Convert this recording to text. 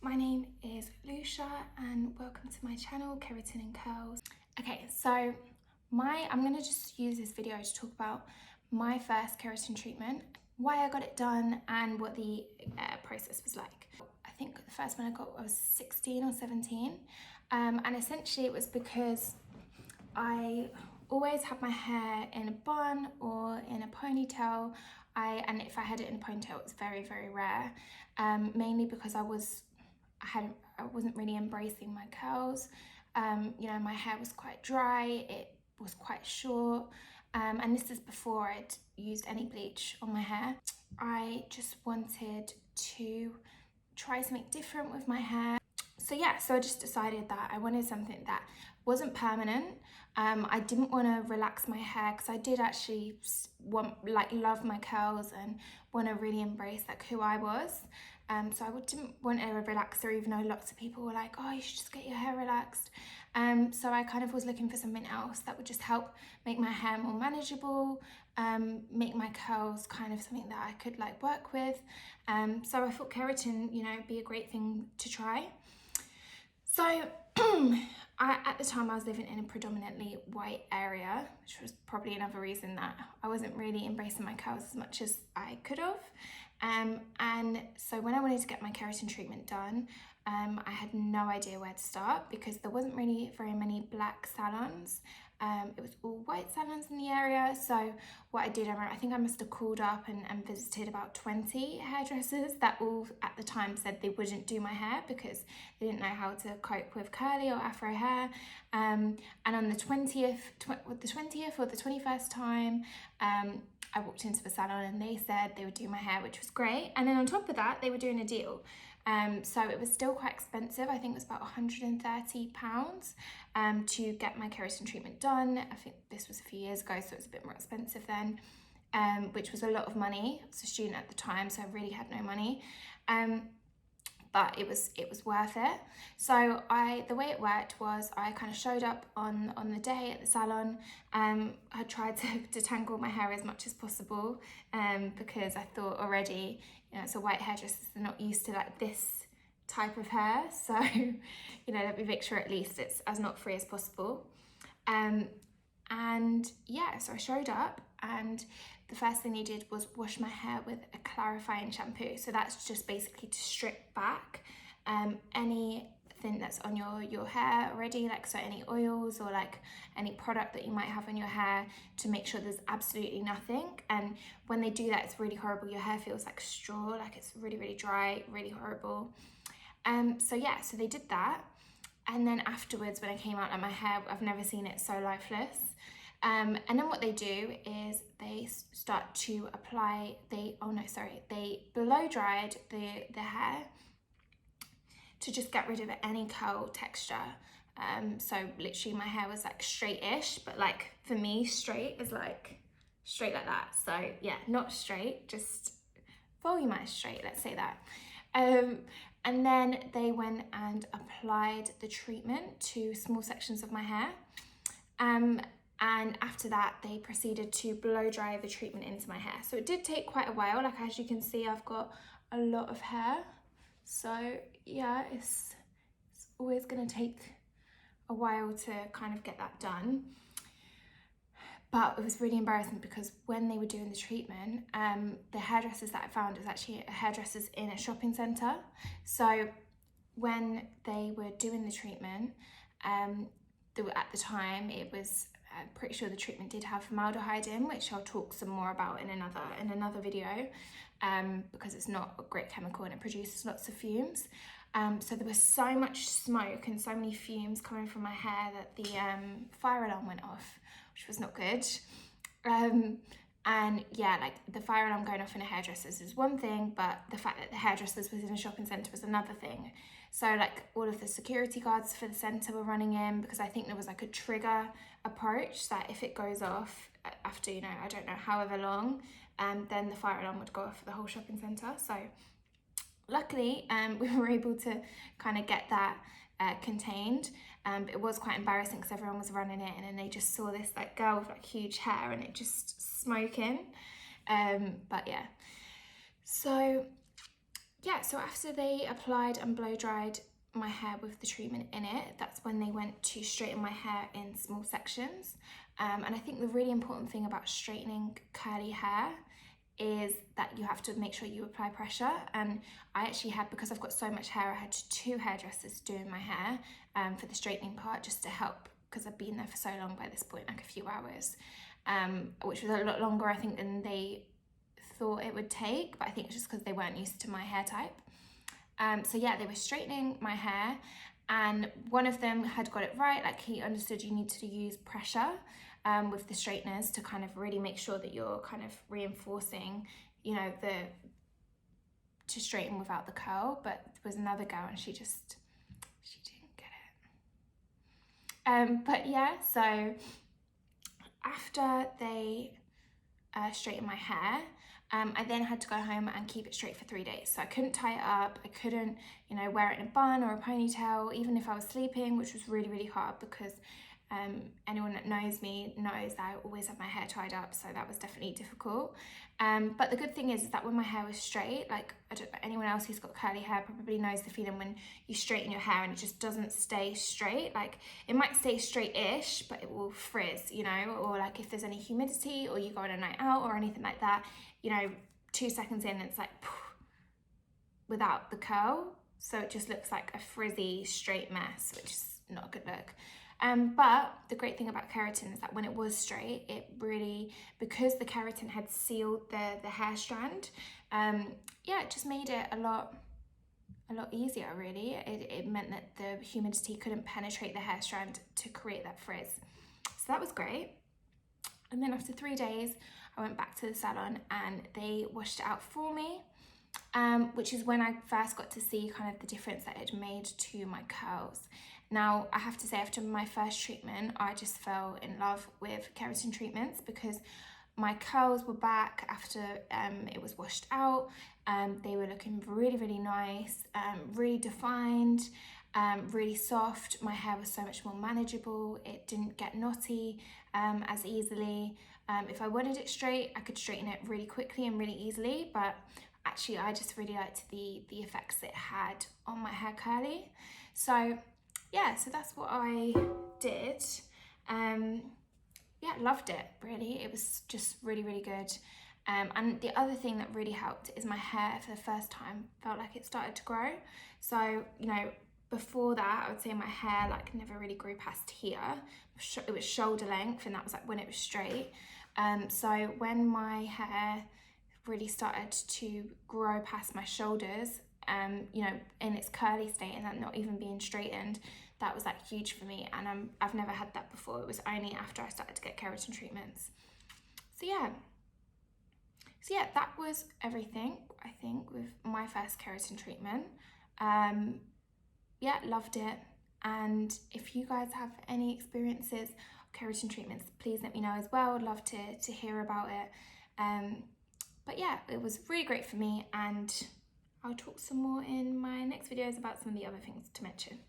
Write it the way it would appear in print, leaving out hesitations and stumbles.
my name is Lucia and welcome to my channel, Keratin&Curls. Okay, so I'm going to just use this video to talk about my first keratin treatment, why I got it done and what the process was like. I think the first one I got I was 16 or 17 and essentially it was because I always had my hair in a bun or in a ponytail. And if I had it in a ponytail, it was very, very rare, mainly because I wasn't really embracing my curls. You know, my hair was quite dry, it was quite short, and this is before I'd used any bleach on my hair. I just wanted to try something different with my hair. So I just decided that I wanted something that wasn't permanent. I didn't want to relax my hair because I did actually love my curls and want to really embrace who I was. So I didn't want a relaxer, even though lots of people were like, oh, you should just get your hair relaxed. So I kind of was looking for something else that would just help make my hair more manageable, make my curls kind of something that I could work with. So I thought keratin, be a great thing to try. So at the time I was living in a predominantly white area, which was probably another reason that I wasn't really embracing my curls as much as I could have. And so when I wanted to get my keratin treatment done, I had no idea where to start because there wasn't really very many black salons. It was all white salons in the area. So what I did, I think I must have called up and visited about 20 hairdressers that all at the time said they wouldn't do my hair because they didn't know how to cope with curly or afro hair. And on the 20th or the 21st time, I walked into the salon and they said they would do my hair, which was great. And then on top of that, they were doing a deal. So it was still quite expensive. I think it was about £130 to get my keratin treatment done. I think this was a few years ago, so it was a bit more expensive then, which was a lot of money. I was a student at the time, so I really had no money. But it was worth it. So the way it worked was I kind of showed up on the day at the salon. I tried to detangle my hair as much as possible because I thought already, it's a white hairdresser, they're not used to this type of hair. So, let me make sure at least it's as not free as possible. So I showed up and the first thing they did was wash my hair with a clarifying shampoo. So that's just basically to strip back anything that's on your hair already, so any oils or any product that you might have on your hair, to make sure there's absolutely nothing. And when they do that, it's really horrible. Your hair feels like straw, it's really, really dry, really horrible. So they did that. And then afterwards, when I came out, my hair, I've never seen it so lifeless. And then what they do is they start to apply, they blow dried the hair to just get rid of any curl texture. So literally my hair was straight-ish, but for me, straight is straight like that. So yeah, not straight, just volumized straight, let's say that. And then they went and applied the treatment to small sections of my hair. And after that, they proceeded to blow dry the treatment into my hair. So it did take quite a while. As you can see, I've got a lot of hair. So yeah, it's always gonna take a while to kind of get that done. But it was really embarrassing because when they were doing the treatment, the hairdressers that I found was actually hairdressers in a shopping centre. So when they were doing the treatment, at the time it was, I'm pretty sure the treatment did have formaldehyde in, which I'll talk some more about in another video, because it's not a great chemical and it produces lots of fumes. So there was so much smoke and so many fumes coming from my hair that the fire alarm went off, which was not good. And yeah, the fire alarm going off in a hairdresser's is one thing, but the fact that the hairdresser's was in a shopping centre was another thing. So all of the security guards for the centre were running in because I think there was a trigger approach that if it goes off after, I don't know, however long, then the fire alarm would go off for the whole shopping centre. So luckily, we were able to kind of get that contained. It was quite embarrassing because everyone was running in and then they just saw this girl with huge hair and it just smoking. But yeah, so yeah, so after they applied and blow dried my hair with the treatment in it, that's when they went to straighten my hair in small sections. And I think the really important thing about straightening curly hair is that you have to make sure you apply pressure. And I actually had, because I've got so much hair, I had 2 hairdressers doing my hair for the straightening part, just to help, because I've been there for so long by this point, like a few hours, which was a lot longer I think than they thought it would take, but I think it's just because they weren't used to my hair type. So yeah, they were straightening my hair, and one of them had got it right. Like, he understood you need to use pressure with the straighteners to kind of really make sure that you're kind of reinforcing, you know, to straighten without the curl. But there was another girl and she didn't get it. But yeah, so after they straightened my hair, I then had to go home and keep it straight for 3 days. So I couldn't tie it up, I couldn't, you know, wear it in a bun or a ponytail, even if I was sleeping, which was really, really hard, because anyone that knows me knows that I always have my hair tied up, so that was definitely difficult. But the good thing is that when my hair was straight, like, I don't know, anyone else who's got curly hair probably knows the feeling when you straighten your hair and it just doesn't stay straight. Like, it might stay straight-ish, but it will frizz, you know, or like if there's any humidity or you go on a night out or anything like that, you know, 2 seconds in, it's like without the curl. So it just looks like a frizzy, straight mess, which is not a good look. But the great thing about keratin is that when it was straight, it really, because the keratin had sealed the hair strand, yeah, it just made it a lot easier, really. It meant that the humidity couldn't penetrate the hair strand to create that frizz. So that was great. And then after 3 days, I went back to the salon and they washed it out for me, which is when I first got to see kind of the difference that it made to my curls. Now, I have to say, after my first treatment, I just fell in love with keratin treatments, because my curls were back after it was washed out. They were looking really, really nice, really defined, really soft. My hair was so much more manageable. It didn't get knotty as easily. If I wanted it straight, I could straighten it really quickly and really easily, but actually I just really liked the effects it had on my hair curly. So yeah, so that's what I did. Yeah, loved it, really. It was just really, really good. And the other thing that really helped is my hair, for the first time, felt like it started to grow. So, you know, before that, I would say my hair like never really grew past here. It was shoulder length, and that was like when it was straight. So when my hair really started to grow past my shoulders, you know, in its curly state and that not even being straightened, that was like huge for me, and I've never had that before. It was only after I started to get keratin treatments. So yeah, that was everything, I think, with my first keratin treatment. Yeah, loved it. And if you guys have any experiences of keratin treatments, please let me know as well. I'd love to hear about it. But yeah, it was really great for me, and I'll talk some more in my next videos about some of the other things to mention.